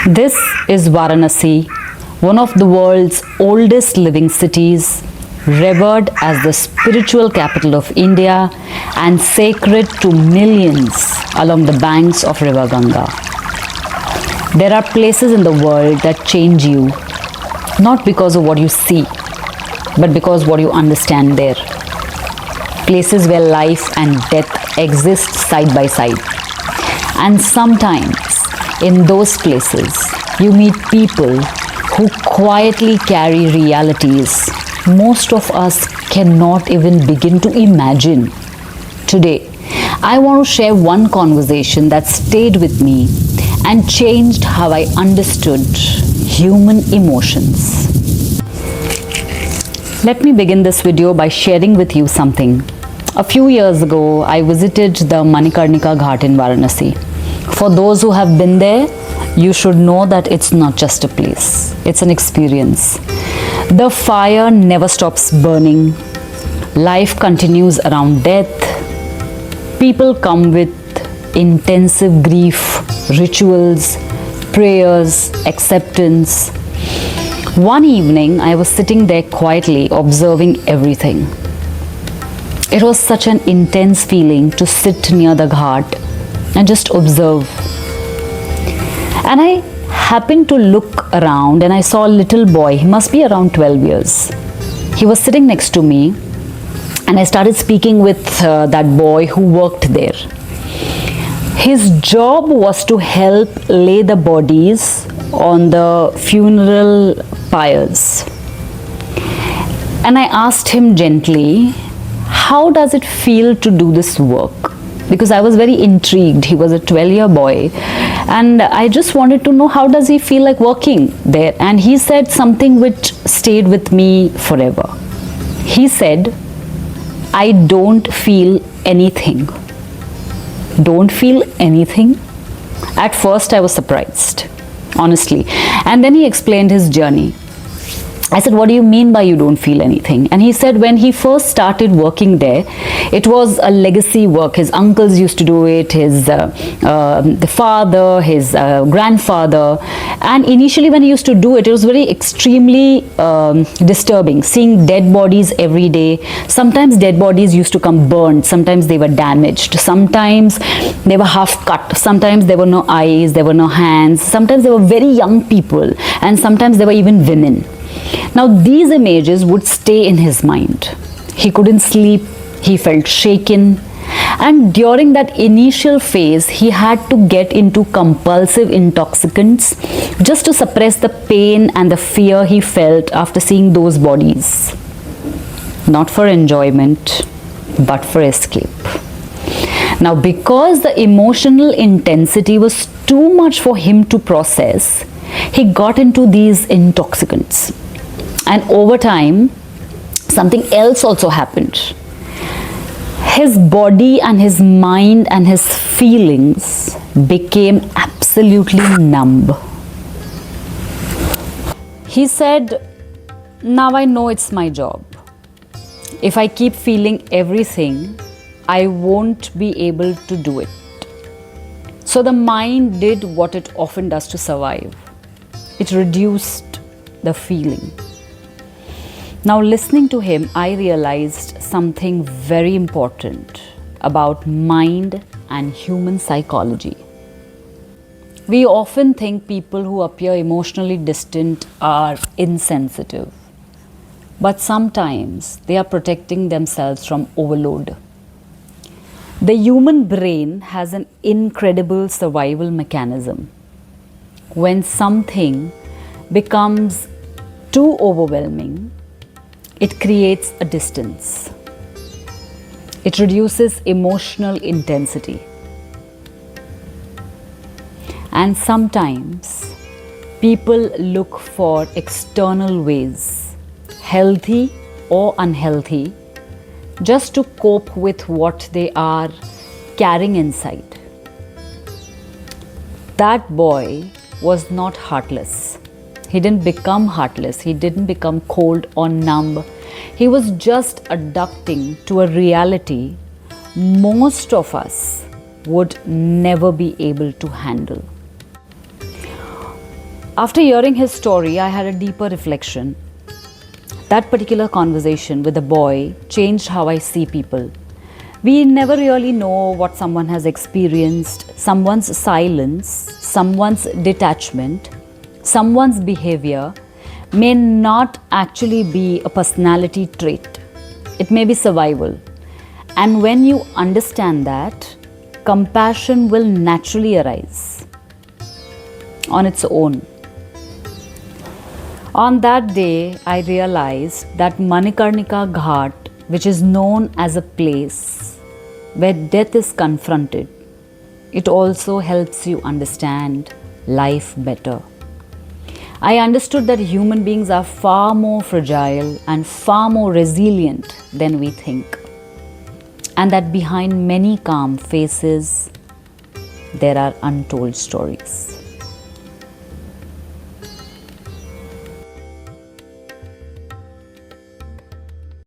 This is Varanasi, one of the world's oldest living cities, revered as the spiritual capital of India and sacred to millions along the banks of River Ganga. There are places in the world that change you, not because of what you see, but because what you understand there. Places where life and death exist side by side. And sometimes in those places, you meet people who quietly carry realities most of us cannot even begin to imagine. Today, I want to share one conversation that stayed with me and changed how I understood human emotions. Let me begin this video by sharing with you something. A few years ago, I visited the Manikarnika Ghat in Varanasi. For those who have been there, you should know that it's not just a place, it's an experience. The fire never stops burning. Life continues around death. People come with intensive grief, rituals, prayers, acceptance. One evening, I was sitting there quietly observing everything. It was such an intense feeling to sit near the ghat and just observe. And I happened to look around and I saw a little boy. He must be around 12 years. He was sitting next to me and I started speaking with that boy who worked there. His job was to help lay the bodies on the funeral pyres. And I asked him gently, how does it feel to do this work? Because I was very intrigued. He was a 12-year boy and I just wanted to know how does he feel like working there. And he said something which stayed with me forever. He said, I don't feel anything. Don't feel anything? At first I was surprised, honestly. And then he explained his journey. I said, what do you mean by you don't feel anything? And he said when he first started working there, it was a legacy work. His uncles used to do it, the father, his grandfather. And initially when he used to do it, it was very extremely disturbing, seeing dead bodies every day. Sometimes dead bodies used to come burned, sometimes they were damaged, sometimes they were half cut, sometimes there were no eyes, there were no hands, sometimes they were very young people, and sometimes there were even women. Now these images would stay in his mind. He couldn't sleep, he felt shaken, and during that initial phase he had to get into compulsive intoxicants just to suppress the pain and the fear he felt after seeing those bodies. Not for enjoyment, but for escape. Now because the emotional intensity was too much for him to process, he got into these intoxicants. And over time, something else also happened. His body and his mind and his feelings became absolutely numb. He said, now I know it's my job. If I keep feeling everything, I won't be able to do it. So the mind did what it often does to survive. It reduced the feeling. Now listening to him, I realized something very important about mind and human psychology. We often think people who appear emotionally distant are insensitive, but sometimes they are protecting themselves from overload. The human brain has an incredible survival mechanism. When something becomes too overwhelming, it creates a distance. It reduces emotional intensity. And sometimes people look for external ways, healthy or unhealthy, just to cope with what they are carrying inside. That boy was not heartless. He didn't become heartless. He didn't become cold or numb. He was just adapting to a reality most of us would never be able to handle. After hearing his story, I had a deeper reflection. That particular conversation with the boy changed how I see people. We never really know what someone has experienced, someone's silence, someone's detachment, someone's behavior may not actually be a personality trait. It may be survival. And when you understand that, compassion will naturally arise on its own. On that day, I realized that Manikarnika Ghat, which is known as a place where death is confronted, it also helps you understand life better. I understood that human beings are far more fragile and far more resilient than we think, and that behind many calm faces, there are untold stories.